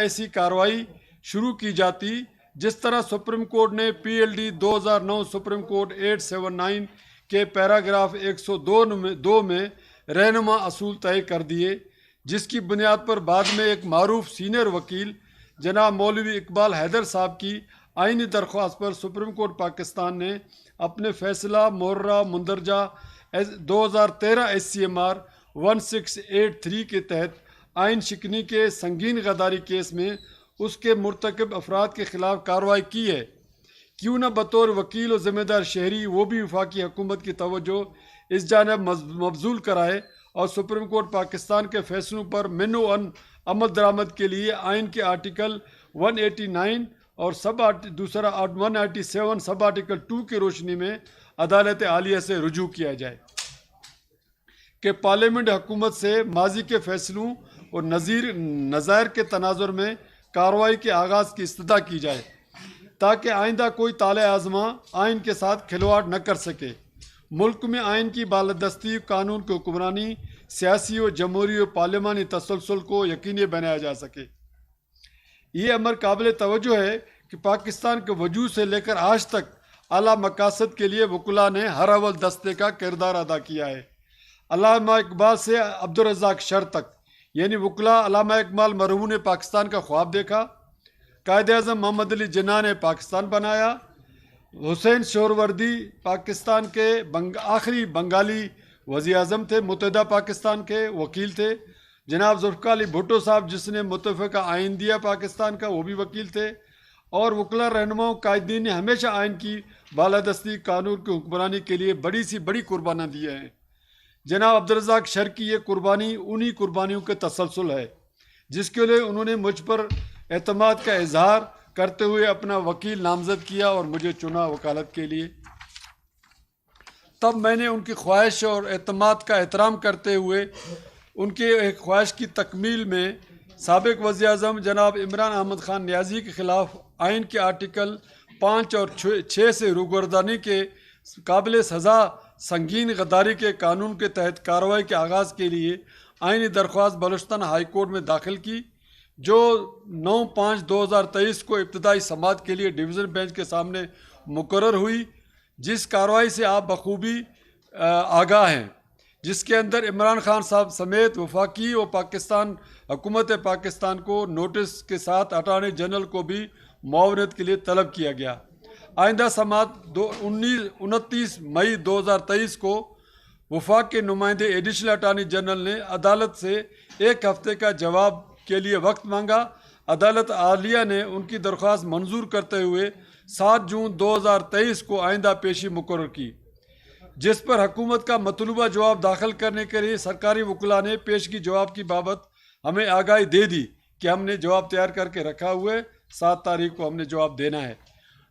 ऐसी कार्रवाई शुरू की जाती जिस तरह सुप्रीम कोर्ट ने PLD 2009 सुप्रीम कोर्ट 879 के पैराग्राफ 102 में रहनुमा असूल तय कर दिए, जिसकी बुनियाद पर बाद में एक मारूफ सीनियर वकील जनाब मौलवी इकबाल हैदर साहब की आईनी दरख्वास्त पर सुप्रीम कोर्ट पाकिस्तान ने अपने फैसला मुहर्रा मुंदरजा 2013 SCMR 1683 के तहत आइन शिकनी के संगीन गद्दारी केस में उसके मुर्तकब अफराद के खिलाफ कार्रवाई की है। क्यों न बतौर वकील और ज़िम्मेदार शहरी वो भी वफाकी हुकूमत की तवज्जो इस जानब मबजूल कराए और सुप्रीम कोर्ट पाकिस्तान के फैसलों पर मिनो अमल दरामद के लिए आइन के आर्टिकल 189 और दूसरा 187 सब आर्टिकल 2 की रोशनी में अदालत आलिया से रुजू किया जाए कि पार्लियामेंट हुकूमत से माजी के फैसलों और नज़ायर के तनाजुर में कार्रवाई के आगाज़ की इस्तदा की जाए ताकि आइंदा कोई ताले आज़मा आइन के साथ खिलवाड़ न कर सके। मुल्क में आइन की बालादस्ती, कानून की हुक्मरानी, सियासी और जमहूरी और पार्लिमानी तसलसल को यकीनी बनाया जा सके। ये अमर काबिल तवज्जो है कि पाकिस्तान के वजूद से लेकर आज तक आला मकासद के लिए वकुला ने हर अव्वल दस्ते का किरदार अदा किया है। अल्लामा इकबाल से अब्दुल रज़्ज़ाक शर तक, यानी वकुला अल्लामा इकबाल मरहूम ने पाकिस्तान का ख्वाब देखा, कायदे आज़म मोहम्मद अली जिन्ना ने पाकिस्तान बनाया, हुसैन शोरवर्दी पाकिस्तान के आखिरी बंगाली वज़ीर आज़म थे, मुत्तहिदा पाकिस्तान के वकील थे, जनाब जुल्फ़िकार अली भुट्टो साहब जिसने मुतफ़िक़ा आइन दिया पाकिस्तान का वो भी वकील थे, और वकला रहनुमाओं कायदीन ने हमेशा आइन की बालादस्ती, कानून की हुक्मरानी के लिए बड़ी सी बड़ी कुर्बानियाँ दी हैं। जनाब अब्दुल रज़्ज़ाक शर की ये कुर्बानी उन्हीं कुर्बानियों के तसलसल है जिसके लिए उन्होंने मुझ पर एतमाद का इजहार करते हुए अपना वकील नामजद किया और मुझे चुना वकालत के लिए। तब मैंने उनकी ख्वाहिश और एतमाद का एहतराम करते हुए उनके एक ख्वाहिश की तकमील में साबिक वज़ीर आज़म जनाब इमरान अहमद ख़ान नियाज़ी के ख़िलाफ़ आइन के आर्टिकल 5 और 6 से रूगर्दानी के काबिल सज़ा संगीन गद्दारी के कानून के तहत कार्रवाई के आगाज़ के लिए आइनी दरख्वास्त बलूचिस्तान हाई कोर्ट में दाखिल की, जो 9/5/2023 को इब्तदाई समाअत के लिए डिवीज़न बेंच के सामने मुकर्रर हुई, जिस कार्रवाई से आप बखूबी आगाह हैं, जिसके अंदर इमरान खान साहब समेत वफाकी और पाकिस्तान हुकूमत पाकिस्तान को नोटिस के साथ अटॉर्नी जनरल को भी मुआवनत के लिए तलब किया गया। आइंदा समाअत 29 मई 2023 को वफाक के नुमाइंदे एडिशनल अटॉर्नी जनरल ने अदालत से 1 हफ्ते का जवाब के लिए वक्त मांगा। अदालत आलिया ने उनकी दरख्वास्त मंजूर करते हुए 7 जून 2023 को आइंदा पेशी मुकर्रर की, जिस पर हुकूमत का मतलूबा जवाब दाखिल करने के लिए सरकारी वकुला ने पेशगी जवाब की बाबत हमें आगाही दे दी कि हमने जवाब तैयार करके रखा हुआ है, 7 तारीख को हमने जवाब देना है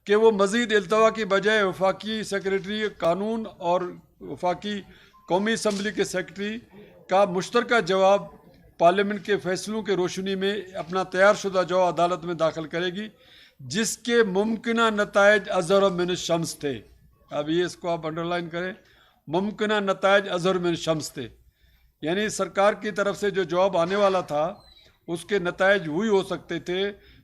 कि वो मज़ीद इल्तवा की बजाय वफाकी सेक्रेटरी कानून और वफाकी कौमी असम्बली के सेक्रेटरी का मुश्तरका जवाब पार्लियामेंट के फैसलों के रोशनी में अपना तैयार शुदा जवाब अदालत में दाखिल करेगी, जिसके मुमकिना नतायज अज़हर मिन शम्स थे। अब ये इसको आप अंडरलाइन करें, मुमकिना नतायज अज़हर मिन शम्स थे, यानी सरकार की तरफ से जो जवाब आने वाला था उसके नतायज वही हो सकते थे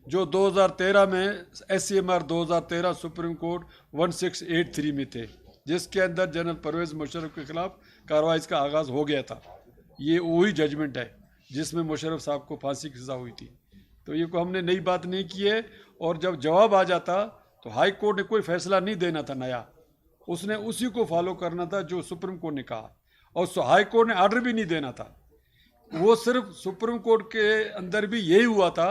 जो 2013 में SCMR 2013 सुप्रीम कोर्ट 1683 में थे, जिसके अंदर जनरल परवेज़ मुशर्रफ के ख़िलाफ़ कार्रवाई का आगाज़ हो गया था। ये वही जजमेंट है जिसमें मुशर्रफ साहब को फांसी की सज़ा हुई थी। तो ये को हमने नई बात नहीं की है, और जब जवाब आ जाता तो हाई कोर्ट ने कोई फ़ैसला नहीं देना था नया, उसने उसी को फॉलो करना था जो सुप्रीम कोर्ट ने कहा, और हाई कोर्ट ने आर्डर भी नहीं देना था। वो सिर्फ सुप्रीम कोर्ट के अंदर भी यही हुआ था,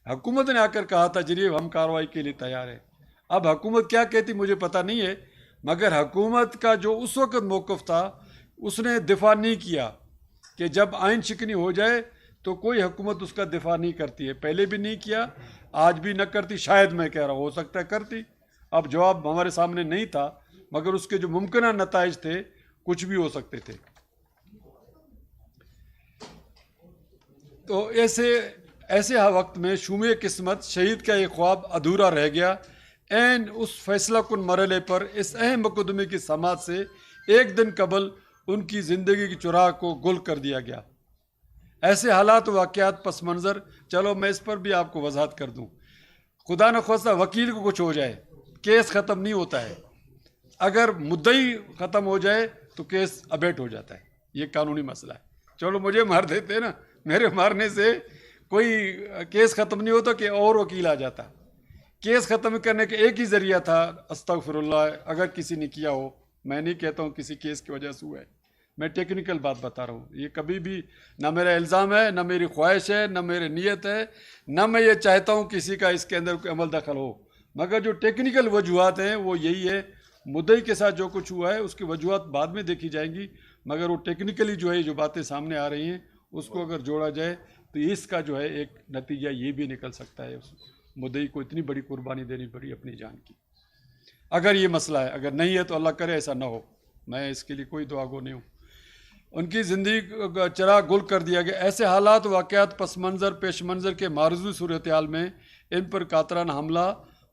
हुकूमत ने आकर कहा था जरिए हम कार्रवाई के लिए तैयार हैं। अब हुकूमत क्या कहती मुझे पता नहीं है, मगर हुकूमत का जो उस वक्त मौक़िफ़ था उसने दिफा नहीं किया कि जब आइन शिकनी हो जाए तो कोई हुकूमत उसका दिफा नहीं करती है, पहले भी नहीं किया, आज भी न करती, शायद मैं कह रहा हूँ हो सकता है करती। अब जवाब हमारे सामने नहीं था, मगर उसके जो मुमकिन नताइज थे कुछ भी हो सकते थे। तो ऐसे वक्त में शुमे किस्मत शहीद का एक ख्वाब अधूरा रह गया। एन उस फैसला कुन मरहले पर इस अहम मुकदमे की समाअत से एक दिन कबल उनकी ज़िंदगी की चुराग को गुल कर दिया गया। ऐसे हालात वाक़यात पस मंज़र, चलो मैं इस पर भी आपको वजाहत कर दूँ। खुदा न खास्ता वकील को कुछ हो जाए, केस ख़त्म नहीं होता है। अगर मुद्दई ख़त्म हो जाए तो केस अबेट हो जाता है। ये कानूनी मसला है। चलो मुझे मार देते ना, मेरे मारने से कोई केस ख़त्म नहीं होता कि और वकील आ जाता। केस ख़त्म करने का एक ही ज़रिया था, अस्तगफिरुल्लाह, अगर किसी ने किया हो। मैं नहीं कहता हूँ किसी केस की वजह से हुआ है, मैं टेक्निकल बात बता रहा हूँ। ये कभी भी ना मेरा इल्ज़ाम है, ना मेरी ख्वाहिश है, ना मेरी नीयत है, ना मैं ये चाहता हूँ किसी का इसके अंदर कोई अमल दखल हो। मगर जो टेक्निकल वजूहात हैं वो यही है। मुद्दई के साथ जो कुछ हुआ है उसकी वजूहात बाद में देखी जाएंगी, मगर वो टेक्निकली जो है जो बातें सामने आ रही हैं उसको अगर जोड़ा जाए तो इसका जो है एक नतीजा ये भी निकल सकता है, उस मुद्दई को इतनी बड़ी कुर्बानी देनी पड़ी अपनी जान की। अगर ये मसला है, अगर नहीं है तो अल्लाह करे ऐसा ना हो, मैं इसके लिए कोई दुआ गो नहीं हूँ। उनकी ज़िंदगी का चराग गुल कर दिया गया। ऐसे हालात वाक़यात पस मंज़र पेश मंज़र के मारूज़ी सूरत हाल में इन पर कातराना हमला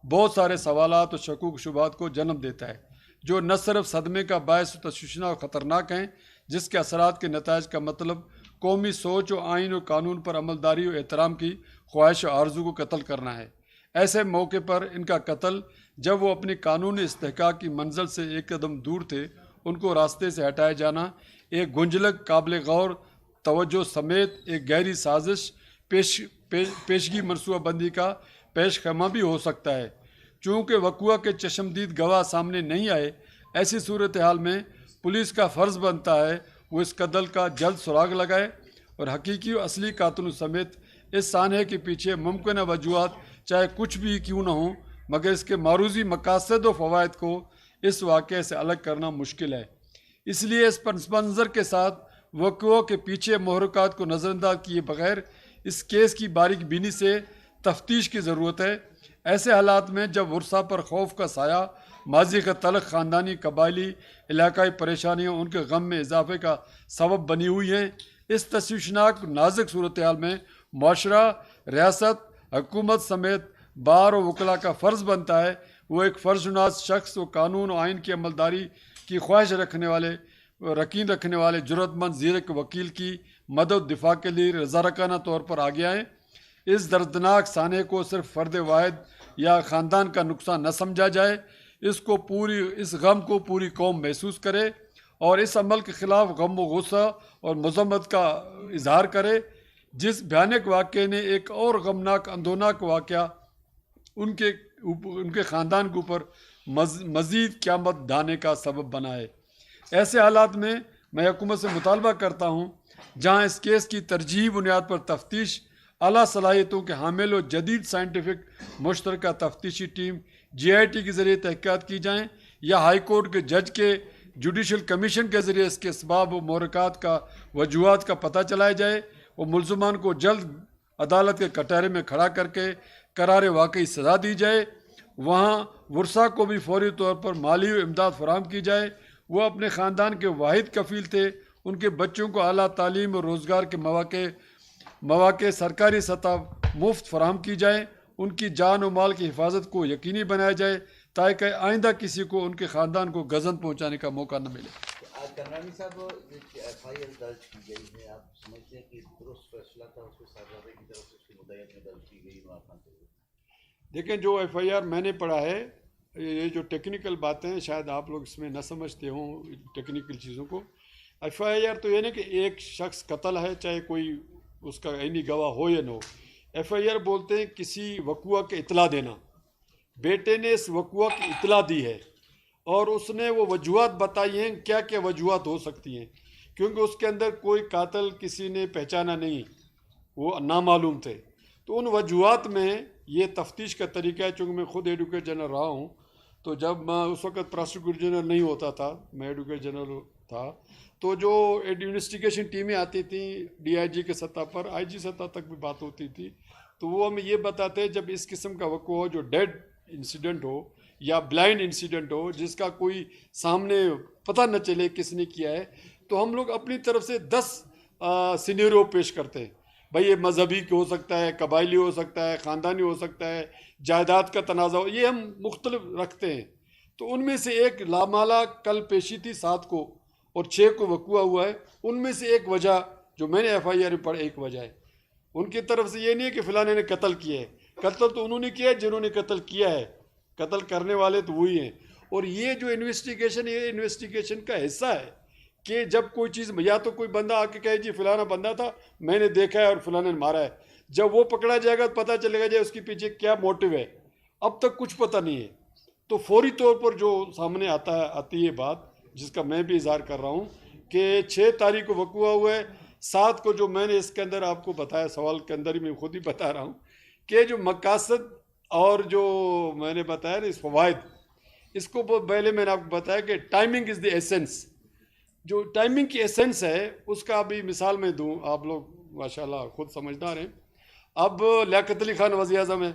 बहुत सारे सवालात और शकूक शुबात को जन्म देता है, जो न सिर्फ सदमे का बायस तशवीशनाक और ख़तरनाक हैं, जिसके असरात के नताइज का मतलब कौमी सोच और आइन और कानून पर अमलदारी और एहतराम की ख्वाहिश और आरजू को कत्ल करना है। ऐसे मौके पर इनका कत्ल, जब वो अपनी कानूनी इस्तेहकाक की मंजिल से एक कदम दूर थे, उनको रास्ते से हटाए जाना एक गुंजलक काबिल गौर तवज्जो समेत एक गहरी साजिश पेशगी मनसूबाबंदी का पेश खमा भी हो सकता है। चूँकि वक़ुआ के चश्मदीद गवाह सामने नहीं आए, ऐसी सूरत हाल में पुलिस का फ़र्ज़ बनता है वो इस कत्ल का जल्द सुराग लगाए और हकीकी और असली कातिलों समेत इस सानहे के पीछे मुमकिन वजूहात चाहे कुछ भी क्यों न हों, मगर इसके मारूजी मकासद व फ़वाइद को इस वाक़े से अलग करना मुश्किल है। इसलिए इस पस मंज़र के साथ वक़ुओं के पीछे महरक़ात को नज़रअंदाज किए बगैर इस केस की बारीक बीनी से तफ्तीश की ज़रूरत है। ऐसे हालात में जब वर्षा पर खौफ का साया माजी का तलख ख़ानदानी कबायली इलाकाई परेशानियों उनके गम में इजाफे का सबब बनी हुई हैं, इस तशवीशनाक नाजुक सूरत हाल में मुआशरा, रियासत, हुकूमत समेत बार और वकला का फ़र्ज़ बनता है वो एक फ़र्जनाज शख्स व कानून और आइन की अमलदारी की ख्वाहिश रखने वाले जुर्रतमंद ज़ीरक वकील की मदद दिफा के लिए रज़ारकाना तौर पर आगे आएँ। इस दर्दनाक साने को सिर्फ फ़र्द वाहिद या ख़ानदान का नुकसान न समझा जाए, इस गम को पूरी कौम महसूस करे और इस अमल के ख़िलाफ़ गम व गुस्सा और मज़म्मत का इजहार करे। जिस भयानक वाक़े ने एक और गमनाक अंदोनाक वाक़या उनके ख़ानदान के ऊपर मज़ीद क़यामत ढाने का सबब बना है। ऐसे हालात में मैं हुकूमत से मुतालबा करता हूँ, जहाँ इस केस की तरजीही बुनियाद पर तफ्तीश आला सलाहियतों के हामिल और जदीद साइंटिफिक मुश्तरका तफ्तीशी टीम GIT के ज़रिए तहक़ीक़ात की जाएँ, या हाई कोर्ट के जज के जुडिशल कमीशन के ज़रिए इसके असबाब व महरक़ात का वजूहात का पता चलाया जाए और मुल्ज़मान को जल्द अदालत के कटहरे में खड़ा करके करार वाकई सज़ा दी जाए। वहाँ वर्षा को भी फौरी तौर पर माली इमदाद फराहम की जाए। वो अपने ख़ानदान के वाहिद कफ़ील थे। उनके बच्चों को आला तालीम और रोज़गार के मौक़े सरकारी सतह मुफ्त फराहम की जाए। उनकी जान और माल की हिफाजत को यकीनी बनाया जाए ताकि आइंदा किसी को उनके ख़ानदान को गज़न पहुँचाने का मौका न मिले। आज करनानी साहब FIR दर्ज की गई है, आप समझते हैं कि दुरुस्त फैसला था उसको साहबजादे की तरफ से उसकी मुद्दत में दर्ज की गई? देखें, जो FIR मैंने पढ़ा है, ये जो टेक्निकल बातें हैं शायद आप लोग इसमें न समझते हों टेक्निकल चीज़ों को। FIR तो ये नहीं कि एक शख्स कत्ल है, चाहे कोई उसका ऐनी गवाह हो या न हो। FIR बोलते हैं किसी वक़ुआ के इतला देना। बेटे ने इस वक़ुआ की इतला दी है और उसने वो वजूहात बताई हैं, क्या क्या वजूहात हो सकती हैं, क्योंकि उसके अंदर कोई कातिल किसी ने पहचाना नहीं, वो नामालूम थे। तो उन वजूहात में ये तफ्तीश का तरीका है। चूँकि मैं ख़ुद एडवोकेट जनरल रहा हूँ, तो जब मैं उस वक़्त प्रोसिक्यूटर जनरल नहीं होता था, मैं एडवोकेट जनरल था, तो जो इन्वेस्टिगेशन टीमें आती थी DIG के सतह पर, IG सतह तक भी बात होती थी, तो वो हमें ये बताते जब इस किस्म का वक़ुआ हो, जो डेड इंसिडेंट हो या ब्लाइंड इंसिडेंट हो, जिसका कोई सामने पता न चले किसने किया है, तो हम लोग अपनी तरफ से 10 सिनेरियो पेश करते हैं। भाई ये मजहबी हो सकता है, कबायली हो सकता है, ख़ानदानी हो सकता है, जायदाद का तनाज़ा हो, ये हम मुख्तलिफ रखते हैं। तो उनमें से एक लामाला कल पेशी थी 7 को और 6 को वक़ुआ हुआ है। उनमें से एक वजह जो मैंने FIR में पढ़ा एक वजह है। उनकी तरफ से ये नहीं है कि फलाने ने कत्ल किया है, कत्ल तो उन्होंने किया है जिन्होंने कत्ल किया है, कत्ल करने वाले तो वही हैं। और ये जो इन्वेस्टिगेशन, ये इन्वेस्टिगेशन का हिस्सा है कि जब कोई चीज़, या तो कोई बंदा आके कहे जी फलाना बंदा था, मैंने देखा है और फलाने ने मारा है, जब वो पकड़ा जाएगा तो पता चलेगा जी उसके पीछे क्या मोटिव है। अब तक कुछ पता नहीं है। तो फौरी तौर पर जो सामने आती है बात, जिसका मैं भी इजहार कर रहा हूँ कि 6 तारीख को वक़ूआ हुआ है, 7 को जो मैंने इसके अंदर आपको बताया, सवाल के अंदर ही मैं खुद ही बता रहा हूँ कि जो मकासद और जो मैंने बताया ना इस फवायद, इसको पहले मैंने आपको बताया कि टाइमिंग इज़ द एसेंस। जो टाइमिंग की एसेंस है उसका अभी मिसाल मैं दूँ, आप लोग माशाल्लाह खुद समझदार हैं। अब लियाकत अली खान वज़ीर आज़म है,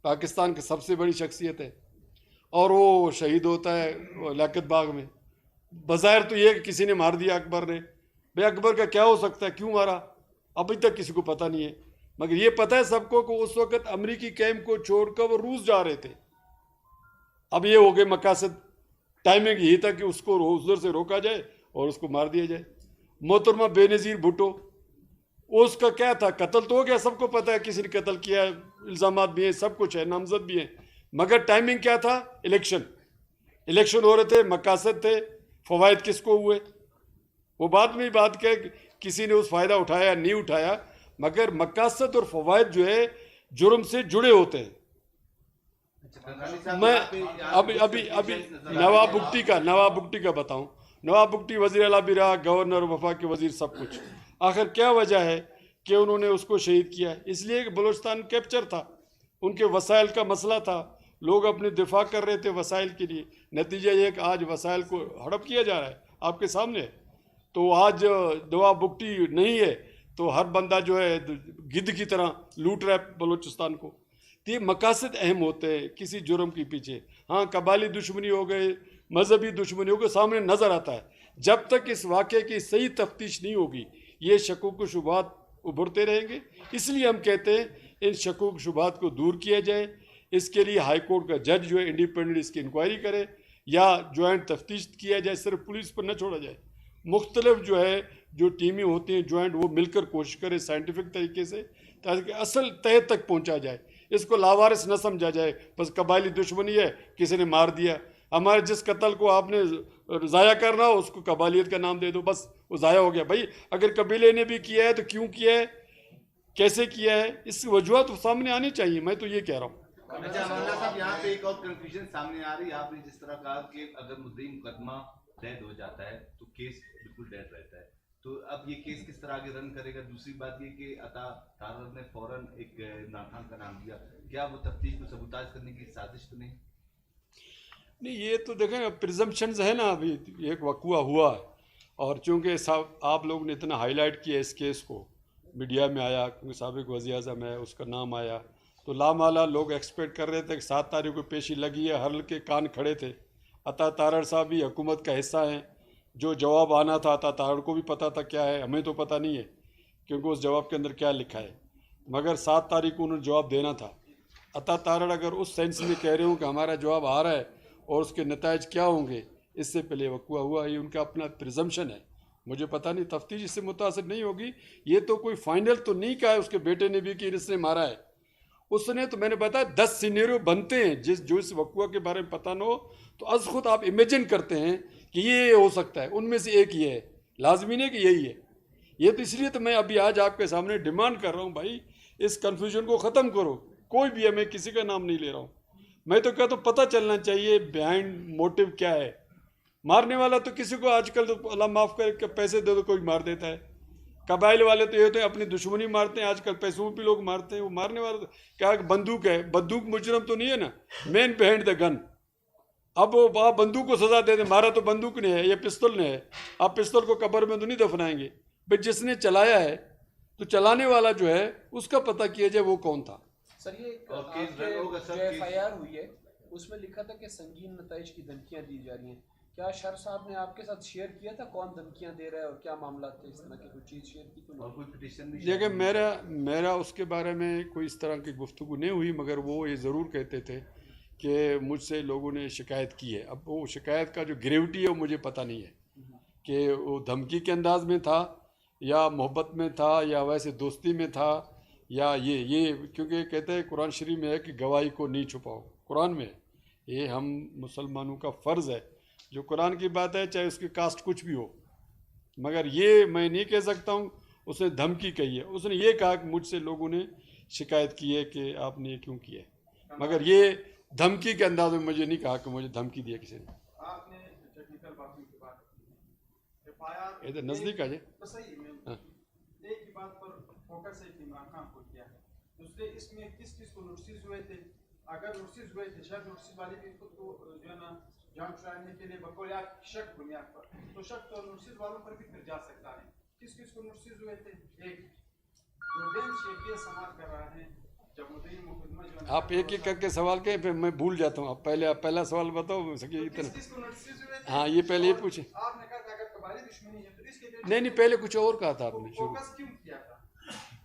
पाकिस्तान की सबसे बड़ी शख्सियत है, और वो शहीद होता है लियाकत बाग में। बज़ाहिर तो ये कि किसी ने मार दिया अकबर ने, भाई अकबर का क्या हो सकता है, क्यों मारा, अभी तक किसी को पता नहीं है। मगर ये पता है सबको कि उस वक्त अमरीकी कैंप को छोड़कर वो रूस जा रहे थे। अब ये हो गए मकासद, टाइमिंग यही था कि उसको उधर से रोका जाए और उसको मार दिया जाए। मोहतरमा बेनज़ीर भुट्टो, उसका क्या था, कत्ल तो हो गया, सबको पता है किसी ने कत्ल किया है, इल्ज़ामात भी हैं, सब कुछ है, नामजद भी हैं, मगर टाइमिंग क्या था, इलेक्शन हो रहे थे, मकासद थे, फ़वाइद किसको हुए वो बाद में ही बात क्या, किसी ने उस फ़ायदा उठाया नहीं उठाया, मगर मकासद और फ़वाइद जो है जुर्म से जुड़े होते हैं। मैं अभी अभी अभी नवाब बुगटी का बताऊं। नवाब बुगटी वज़ीर आला भी रहा, गवर्नर, वफा के वज़ीर, सब कुछ। आखिर क्या वजह है कि उन्होंने उसको शहीद किया? इसलिए कि बलूचिस्तान कैप्चर था, उनके वसाइल का मसला था, लोग अपने दिफा कर रहे थे वसाइल के लिए। नतीजा ये कि आज वसाइल को हड़प किया जा रहा है आपके सामने। तो आज नवाब बुगटी नहीं है तो हर बंदा जो है गिद्ध की तरह लूट रहा है बलूचिस्तान को। तो ये मकासद अहम होते हैं किसी जुर्म के पीछे। हाँ, कबायली दुश्मनी हो गए, मजहबी दुश्मनी हो गई, सामने नज़र आता है। जब तक इस वाक़े की सही तफ्तीश नहीं होगी ये शकूक शुबात उभरते रहेंगे। इसलिए हम कहते हैं इन शकूक शुबात को दूर किया जाए। इसके लिए हाई कोर्ट का जज जो है इंडिपेंडेंट इसकी इंक्वायरी करे या ज्वाइंट तफ्तीश किया जाए, सिर्फ पुलिस पर न छोड़ा जाए। मुख्तलिफ जो है जो टीमें होती हैं ज्वाइंट, वो मिलकर कोशिश करें साइंटिफिक तरीके से, ताकि असल तह तक पहुंचा जाए। इसको लावारिस न समझा जाए, बस कबायली दुश्मनी है, किसी ने मार दिया। हमारे जिस कत्ल को आपने ज़ाया करना हो उसको कबालियत का नाम दे दो, बस वो ज़ाया हो गया। भाई अगर कबीले ने भी किया है तो क्यों किया है, कैसे किया है, इस वजूहत तो सामने आनी चाहिए। मैं तो ये कह रहा हूँ। अच्छा मौलाना साहब, यहाँ पे एक और कंफ्यूजन सामने आ रही है। आपने जिस तरह कहा कि अगर मुद्दई मुकदमा डेड हो जाता है तो केस बिल्कुल डेड रहता है, तो अब ये केस किस तरह आगे रन करेगा? दूसरी बात ये कि अता तारर ने फौरन एक इमरान खान का नाम दिया, क्या वो तफ्तीश को सबूताज करने की साजिश तो नहीं? नहीं, ये तो देखें प्रिजम्पशंस है ना। अभी एक वक़ूआ हुआ है और चूँकि आप लोगों ने इतना हाईलाइट किया इस केस को, मीडिया में आया, क्योंकि साबिक वज़ीर आज़म है उसका नाम आया, तो लामाला लोग एक्सपेक्ट कर रहे थे कि 7 तारीख को पेशी लगी है, हर के कान खड़े थे। अता तारड़ साहब भी हुकूमत का हिस्सा हैं, जो जवाब आना था अता तारड़ को भी पता था क्या है, हमें तो पता नहीं है क्योंकि उस जवाब के अंदर क्या लिखा है, मगर 7 तारीख को उन्होंने जवाब देना था। अता तारड़ अगर उस सेंस में कह रहे हो कि हमारा जवाब आ रहा है और उसके नताइज क्या होंगे, इससे पहले वक़ूआ हुआ, ये उनका अपना प्रिजम्पशन है। मुझे पता नहीं, तफ्तीश इससे मुतासर नहीं होगी। ये तो कोई फाइनल तो नहीं कहा है उसके बेटे ने भी कि इसने मारा है। उसने तो, मैंने बताया 10 सिनेरियो बनते हैं जो इस वक़ूआ के बारे में पता न हो तो अज खुद आप इमेजिन करते हैं कि ये हो सकता है, उनमें से एक ये है, लाजमी नहीं कि यही है। ये तो इसलिए तो मैं अभी आज आपके सामने डिमांड कर रहा हूँ, भाई इस कन्फ्यूजन को ख़त्म करो। कोई भी है, मैं किसी का नाम नहीं ले रहा हूँ, मैं तो कहता हूँ पता चलना चाहिए बिहाइंड मोटिव क्या है। मारने वाला तो किसी को आजकल तो अल्लाह माफ़ करे पैसे दे दो कोई मार देता है। कबाइल वाले तो ये होते हैं अपनी दुश्मनी मारते हैं, आजकल पैसों में भी लोग मारते हैं। वो मारने वाला तो क्या बंदूक है, बंदूक मुजरम तो नहीं है ना, मैन बिहाइंड द गन। अब वो आप बंदूक को सजा देते, मारा तो बंदूक ने है, ये पिस्तौल ने है। आप पिस्तौल को कब्र में तो नहीं दफनाएंगे भाई, जिसने चलाया है तो चलाने वाला जो है उसका पता किया जाए वो कौन था। सर ये जो FIR हुई है उसमें लिखा था कि संगीन नताइज की धमकियां दी जा रही हैं। क्या शर साहब ने आपके साथ शेयर किया था कौन धमकियां दे रहा है और क्या मामला थे, इस तरह की कोई चीज़ शेयर की तो? और कोई पिटीशन भी? देखिए मेरा उसके बारे में कोई इस तरह की गुफ्तगू नहीं हुई, मगर वो ये ज़रूर कहते थे कि मुझसे लोगों ने शिकायत की है। अब वो शिकायत का जो ग्रेविटी है वो मुझे पता नहीं है कि वो धमकी के अंदाज में था या मोहब्बत में था या वैसे दोस्ती में था या ये क्योंकि कहते हैं कुरान शरीफ में है कि गवाही को नहीं छुपाओ, कुरान में है। ये हम मुसलमानों का फ़र्ज़ है, जो कुरान की बात है चाहे उसकी कास्ट कुछ भी हो। मगर ये मैं नहीं कह सकता हूँ उसने धमकी कही है, उसने ये कहा कि मुझसे लोगों ने शिकायत की है कि आपने ये क्यों किया है, मगर ये धमकी के अंदाज में मुझे नहीं कहा कि मुझे धमकी दिया किसी ने। आपने टेक्निकल बातों की बात की, एफआईआर इधर नज़दीक आ जाए। तो सही है, हाँ। एक ही बात पर फोकस है कि इमरान खान को किया है। दूसरे इसमें किस किस को नोटिस हुए थे, अगर नोटिस हुए थे शायद नोटिस वाले भी खुद को जो है ना जान छुड़ाने के लिए बकौल शक बुनियाद पर, तो शक तो नोटिस वालों पर भी फिर जा सकता है। किस किस को नोटिस हुए थे? एक जो बेंच शेख ये सवाल कर रहा है, जब मुद्दई मुकदमा जो है ना- आप एक एक करके सवाल करें, फिर मैं भूल जाता हूँ। आप पहला सवाल बताओ सके किस इतना। किस को नोटिस हुए थे? हाँ, ये पहले ये और पूछे। आपने कहा कि अगर कबायली दुश्मनी है तो इसके लिए नहीं, पहले कुछ और कहा था आपने शुरू। फोकस क्यों किया था?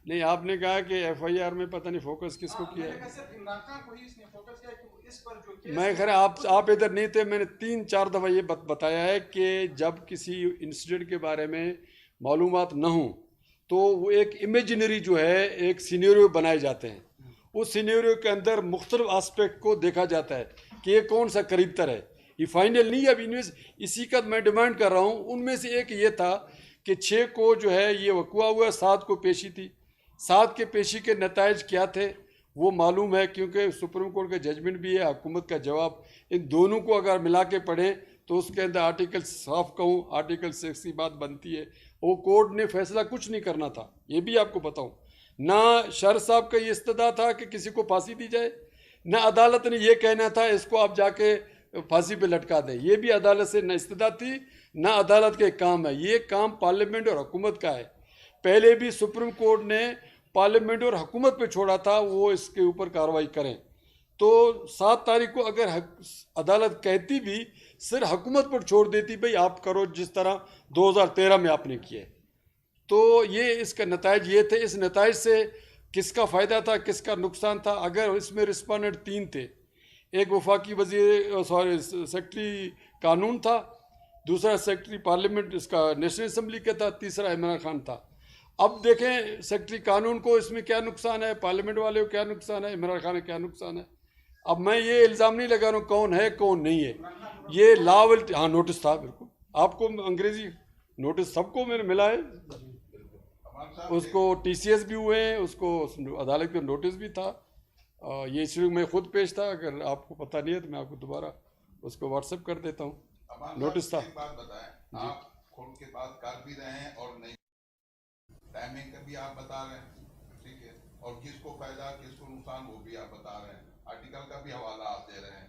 नहीं, आपने कहा कि एफआईआर में पता नहीं फोकस किसको हाँ, किया मैंने है। कहा सिर्फ इमरान खान को ही इसने फोकस किया कि इस पर जो केस मैं खैर आप इधर नहीं थे, मैंने 3-4 दफ़ा ये बताया है कि जब किसी इंसिडेंट के बारे में मालूमात न हो तो वो एक इमेजिनरी जो है एक सिनेरियो बनाए जाते हैं। उस सिनेरियो के अंदर मुख्तलिफ आस्पेक्ट को देखा जाता है कि ये कौन सा करीब तर है, ये फाइनल नहीं है। अब इसी का मैं डिमांड कर रहा हूँ। उनमें से एक ये था कि 6 को जो है ये वक़ुआ हुआ, 7 को पेशी थी। 7 के पेशी के नताइज क्या थे वो मालूम है, क्योंकि सुप्रीम कोर्ट का जजमेंट भी है, हुकूमत का जवाब। इन दोनों को अगर मिला के पढ़ें तो उसके अंदर आर्टिकल साफ कहूँ आर्टिकल 6 की बात बनती है। वो कोर्ट ने फैसला कुछ नहीं करना था, ये भी आपको बताऊँ। ना शर साहब का ये इस्तदा था कि किसी को फांसी दी जाए, ना अदालत ने ये कहना था इसको आप जाके फांसी पे लटका दें। ये भी अदालत से न इस्तदा थी ना अदालत के काम है। ये काम पार्लियामेंट और हुकूमत का है। पहले भी सुप्रीम कोर्ट ने पार्लियामेंट और हुकूमत पे छोड़ा था वो इसके ऊपर कार्रवाई करें। तो 7 तारीख को अगर अदालत कहती भी सिर्फ हुकूमत पर छोड़ देती भाई आप करो जिस तरह 2013 में आपने किए, तो ये इसका नताइज ये थे। इस नताइज से किसका फ़ायदा था किसका नुकसान था? अगर इसमें रिस्पोंडेंट 3 थे, एक वफाकी सेक्रेटरी कानून था, दूसरा सेक्रेटरी पार्लियामेंट इसका नेशनल असम्बली का था, तीसरा इमरान खान था। अब देखें सेक्रेटरी कानून को इसमें क्या नुकसान है, पार्लियामेंट वाले को क्या नुकसान है, इमरान खान को क्या नुकसान है। अब मैं ये इल्ज़ाम नहीं लगा रहा हूँ कौन है कौन नहीं है, ये लावल। हाँ, नोटिस था, बिल्कुल आपको अंग्रेजी नोटिस सबको मैंने मिला है, उसको टीसीएस भी हुए हैं, उसको अदालत का नोटिस भी था। ये इसलिए मैं खुद पेश था, अगर आपको पता नहीं है तो मैं आपको दोबारा उसको व्हाट्सएप कर देता हूँ। नोटिस था। एक बात बताएं, आप कोर्ट के पास कर भी रहे हैं और नहीं, टाइमिंग का भी आप बता रहे हैं, ठीक है, और किसको फायदा किसको नुकसान वो भी आप बता रहे हैं, आर्टिकल का भी हवाला आप दे रहे हैं।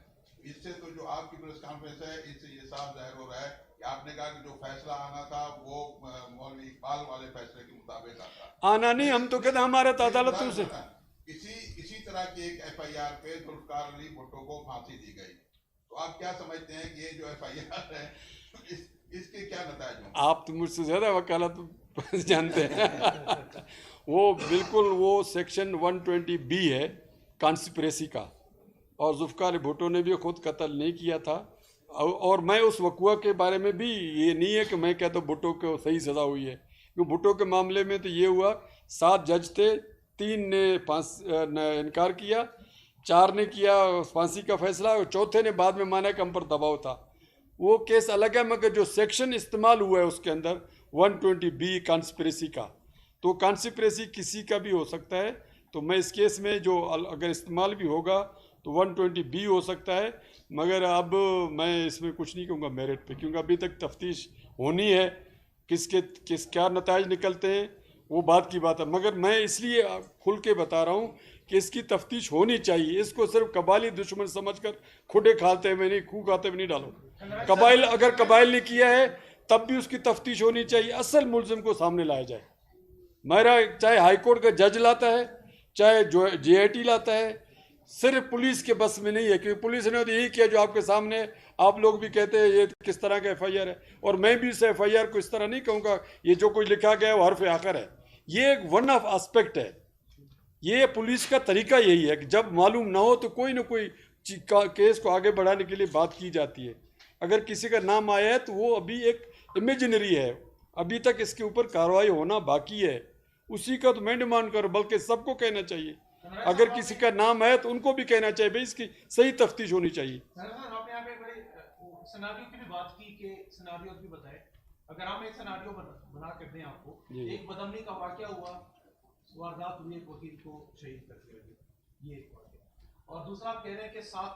इससे तो जो आपकी प्रेस कॉन्फ्रेंस है इससे ये साफ जाहिर हो रहा है कि आपने कहा कि जो फैसला आना था वो मौलवी इकबाल वाले फैसले के मुताबिक आता। आना नहीं, हम तो कहते हमारे तो अदालतों से इसी तरह की एक एफआईआर पे जुल्फकार अली भुट्टो को फांसी दी गई, तो आप क्या समझते हैं कि ये जो एफआईआर है इसके क्या नतीजे होंगे? आप तो मुझसे ज़्यादा वकालत जानते हैं। वो बिल्कुल वो सेक्शन 120B है कॉन्स्पिरेसी का, और जुल्फकार भुट्टो ने भी खुद कत्ल नहीं किया था। और मैं उस वक़ुआ के बारे में भी ये नहीं है कि मैं कहता हूँ भुट्टो को सही सज़ा हुई है, क्योंकि भुट्टो के मामले में तो ये हुआ 7 जज थे, 3 ने इनकार किया, 4 ने किया फांसी का फैसला और चौथे ने बाद में माना कि हम पर दबाव था। वो केस अलग है, मगर जो सेक्शन इस्तेमाल हुआ है उसके अंदर 120B कॉन्स्पिरेसी का, तो कॉन्स्पिरेसी किसी का भी हो सकता है। तो मैं इस केस में जो अगर इस्तेमाल भी होगा तो 120B हो सकता है, मगर अब मैं इसमें कुछ नहीं कहूँगा मेरिट पे, क्योंकि अभी तक तफ्तीश होनी है, क्या नताइज निकलते हैं वो बात की बात है। मगर मैं इसलिए खुल के बता रहा हूँ कि इसकी तफ्तीश होनी चाहिए। इसको सिर्फ कबायली दुश्मन समझकर खुडे खाते हुए नहीं, खूह खाते हुए नहीं डालो। कबाइल अगर कबाइल ने किया है तब भी उसकी तफ्तीश होनी चाहिए, असल मुलजिम को सामने लाया जाए। मेरा चाहे हाईकोर्ट का जज लाता है चाहे जो JIT लाता है, सिर्फ पुलिस के बस में नहीं है, क्योंकि पुलिस ने तो यही किया जो आपके सामने आप लोग भी कहते हैं ये किस तरह का FIR है, और मैं भी इस FIR को इस तरह नहीं कहूँगा ये जो कुछ लिखा गया है वो हर्फ आखिर है। ये एक वन ऑफ एस्पेक्ट है। ये पुलिस का तरीका यही है कि जब मालूम ना हो तो कोई ना कोई केस को आगे बढ़ाने के लिए बात की जाती है। अगर किसी का नाम आया है तो वो अभी एक इमेजिनरी है, अभी तक इसके ऊपर कार्रवाई होना बाकी है। उसी का तो मैं डिमांड कर, बल्कि सबको कहना चाहिए, अगर किसी का नाम है तो उनको भी कहना चाहिए भाई इसकी सही तफ्तीश होनी चाहिए। आपने यहाँ पे बड़ी सिनेरियो की भी बात की कि सिनेरियो भी बताए। अगर हम एक सिनेरियो बना कर दें आपको, एक बदमनी का वाकया हुआ, वारदात हुई, एक वकील को शहीद कर दिया गया, ये एक वाकया। और दूसरा आप कह रहे हैं कि 7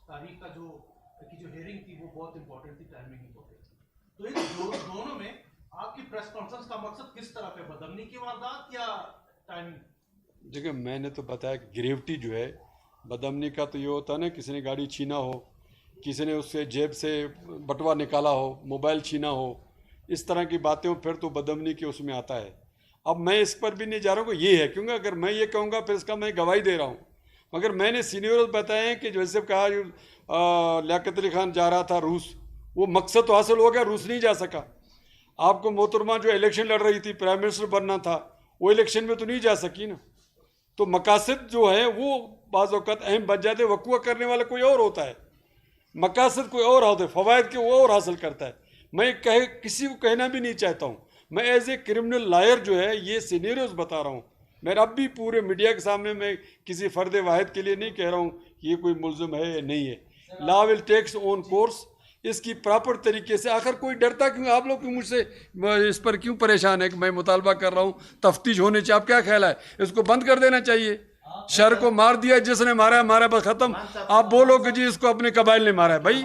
तारीख का जो हेयरिंग थी वो बहुत इंपॉर्टेंट थी, टाइमिंग इंपॉर्टेंट थी। तो इन दोनों में आपकी प्रेस कॉन्फ्रेंस का मकसद किस तरह पे, बदमनी की वारदात या टाइमिंग? देखिए मैंने तो बताया कि ग्रेविटी जो है बदमनी का तो ये होता है ना, किसी ने गाड़ी छीना हो, किसी ने उससे जेब से बटवा निकाला हो, मोबाइल छीना हो, इस तरह की बातें हो, फिर तो बदमनी के उसमें आता है। अब मैं इस पर भी नहीं जा रहा हूँ कि ये है, क्योंकि अगर मैं ये कहूँगा फिर इसका मैं गवाही दे रहा हूँ। मगर मैंने सीनियर्स बताए हैं कि जैसे कहा लियाकत अली खान जा रहा था रूस, वो मकसद तो हासिल हो गया, रूस नहीं जा सका। आपको मोहतरमा जो इलेक्शन लड़ रही थी, प्राइम मिनिस्टर बनना था, वो इलेक्शन में तो नहीं जा सकी ना। तो मकासद जो है वो बाज़ औक़ात अहम बच जाते, वक़ुआ करने वाला कोई और होता है, मकासद कोई और होते, फ़वाइद के वो और हासिल करता है। मैं किसी को कहना भी नहीं चाहता हूँ, मैं एज ए क्रिमिनल लॉयर जो है ये सीनियर्स बता रहा हूँ। मैं अब भी पूरे मीडिया के सामने मैं किसी फ़र्द वाहिद के लिए नहीं कह रहा हूँ ये कोई मुल्ज़िम है या नहीं है। Law will takes own course, इसकी प्रॉपर तरीके से। आखिर कोई डरता क्यों, आप लोग क्यों मुझसे इस पर क्यों परेशान है कि मैं मुतालबा कर रहा हूँ तफ्तीश होने चाहिए? आप क्या ख्याल है, इसको बंद कर देना चाहिए? शर को मार दिया, जिसने मारा है मारा, बस खत्म। आप बोलो कि जी इसको अपने कबाइल ने मारा है। भाई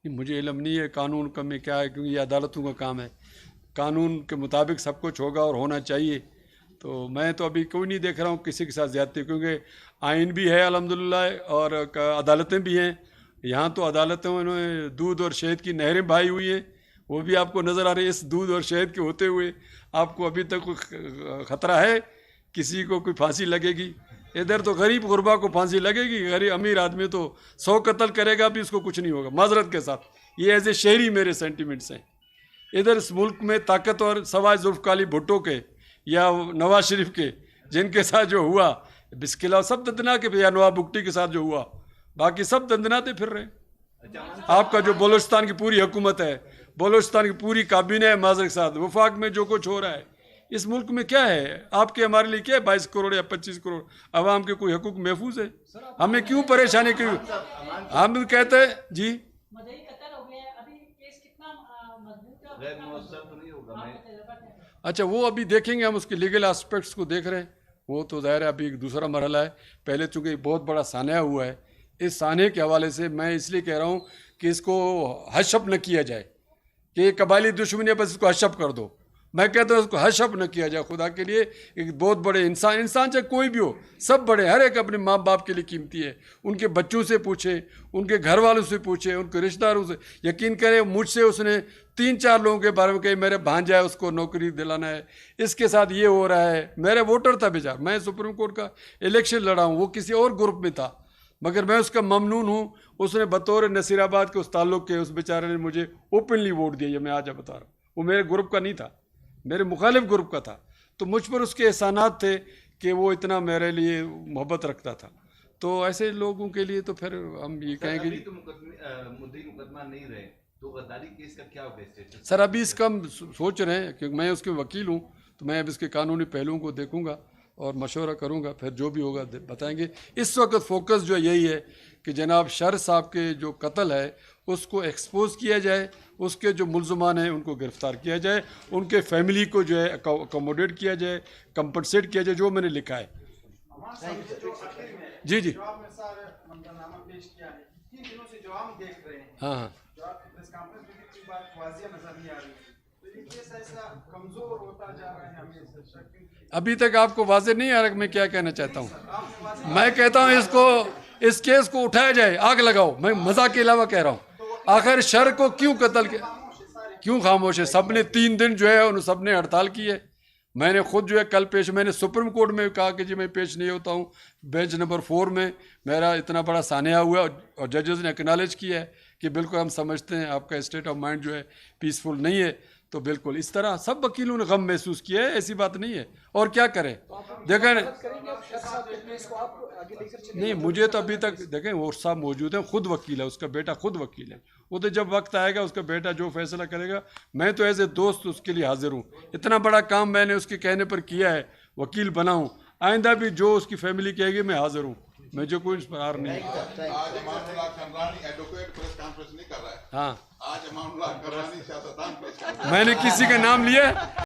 मुझे इल्म नहीं है कानून का में क्या है, क्योंकि ये अदालतों का काम है। कानून के मुताबिक सब कुछ होगा और होना चाहिए। तो मैं तो अभी कोई नहीं देख रहा हूँ किसी के साथ ज़्यादती, क्योंकि आइन भी है अल्हम्दुलिल्लाह और अदालतें भी हैं। यहाँ तो अदालतों में दूध और शहद की नहरें बहाई हुई हैं, वो भी आपको नज़र आ रही है। इस दूध और शहद के होते हुए आपको अभी तक कोई ख़तरा है किसी को कोई फांसी लगेगी? इधर तो गरीब गुरबा को फांसी लगेगी, गरीब अमीर आदमी तो 100 कत्ल करेगा भी उसको कुछ नहीं होगा, माजरत के साथ। ये एज ए शहरी मेरे सेंटिमेंट्स हैं। इधर इस मुल्क में ताकतवर सवाए जुल्फ़िकार अली भुट्टो के या नवाज शरीफ के, जिनके साथ जो हुआ बिस्किला सब दंदना के, या नवाब भुट्टी के साथ जो हुआ, बाकी सब दंदनाते फिर रहे। आपका जो बलूचिस्तान की पूरी हुकूमत है, बलूचिस्तान की पूरी काबीना है माजर के साथ, वफाक में जो कुछ हो रहा है, इस मुल्क में क्या है? आपके हमारे लिए क्या है? 22 करोड़ या 25 करोड़ अवाम के कोई हकूक महफूज है? हमें क्यों परेशानी क्यों? हम कहते हैं जी अच्छा, वो अभी देखेंगे, हम उसके लीगल एस्पेक्ट्स को देख रहे हैं। वो तो ज़ाहिर है अभी एक दूसरा मरहला है। पहले चूँकि बहुत बड़ा सान्या हुआ है, इस सान्हे के हवाले से मैं इसलिए कह रहा हूँ कि इसको हशप न किया जाए कि कबायली दुश्मनी है, बस इसको हशप कर दो। मैं कहता हूँ इसको हशप न किया जाए। खुदा के लिए एक बहुत बड़े इंसान चाहे कोई भी हो, सब बड़े, हर एक अपने माँ बाप के लिए कीमती है। उनके बच्चों से पूछे, उनके घर वालों से पूछे, उनके रिश्तेदारों से। यकीन करें मुझसे उसने 3-4 लोगों के बारे में कही मेरे भांजा है उसको नौकरी दिलाना है, इसके साथ ये हो रहा है। मेरे वोटर था बेचारा, मैं सुप्रीम कोर्ट का इलेक्शन लड़ा हूँ, वो किसी और ग्रुप में था, मगर मैं उसका ममनून हूँ। उसने बतौर नसीराबाद के उस ताल्लुक़ के उस बेचारे ने मुझे ओपनली वोट दिया। ये मैं आज बता रहा हूँ, वो मेरे ग्रुप का नहीं था, मेरे मुखालिफ ग्रुप का था। तो मुझ पर उसके एहसानात थे कि वो इतना मेरे लिए मोहब्बत रखता था। तो ऐसे लोगों के लिए तो फिर हम ये कहेंगे तो मुकदमा नहीं रहे तो गद्दारी केस का क्या होगा? सर अभी इसका हम सोच रहे हैं, क्योंकि मैं उसके वकील हूँ, तो मैं अब इसके कानूनी पहलुओं को देखूंगा और मशवरा करूंगा, फिर जो भी होगा बताएंगे। इस वक्त फोकस जो यही है कि जनाब शर साहब के जो कत्ल है उसको एक्सपोज किया जाए, उसके जो मुल्ज़मान हैं उनको गिरफ्तार किया जाए, उनके फैमिली को जो है अकोमोडेट किया जाए, कंपनसेट किया जाए, जो मैंने लिखा है। जी जी पेश किया है 3 दिनों से जो हम देख रहे हैं, हाँ हाँ, जो आपकी प्रेस कॉन्फ्रेंस में कोई बात वाज़िया नजर नहीं आ रही, तो ये केस ऐसा कमजोर होता जा रहा है। हमें अभी तक आपको वाज़ेह नहीं आ रहा मैं क्या कहना चाहता हूँ। मैं कहता हूँ इस केस को उठाया जाए, आग लगाओ। मैं मजाक के अलावा कह रहा हूँ। आखिर शर को क्यों कत्ल किया, क्यों खामोश है? सबने 3 दिन जो है उन सबने हड़ताल की है। मैंने खुद जो है कल पेश, मैंने सुप्रीम कोर्ट में कहा कि जी मैं पेश नहीं होता हूँ। बेंच नंबर 4 में मेरा इतना बड़ा सान्या हुआ और जजेस ने एक्नॉलेज किया है कि बिल्कुल हम समझते हैं आपका स्टेट ऑफ माइंड जो है पीसफुल नहीं है। तो बिल्कुल इस तरह सब वकीलों ने गम महसूस किया है, ऐसी बात नहीं है। और क्या करें, देखें मदद करेंगे आप शर साहब के केस को आप आगे लेकर चलेंगे? नहीं, मुझे तो अभी तक देखें वो साहब मौजूद है, खुद वकील है, उसका बेटा खुद वकील है। वो तो जब वक्त आएगा उसका बेटा जो फैसला करेगा, मैं तो एज ए दोस्त उसके लिए हाजिर हूँ। इतना बड़ा काम मैंने उसके कहने पर किया है, वकील बना हूँ। आइंदा भी जो उसकी फैमिली कहेगी मैं हाजिर हूँ, मैं जो कोई इंतजार नहीं है। आज अमानुल्लाह कररानी एडवोकेट प्रेस कॉन्फ्रेंस नहीं कर रहा है। हाँ, आज अमानुल्लाह कररानी सियासतदान प्रेस कॉन्फ्रेंस मैंने किसी का नाम लिया है?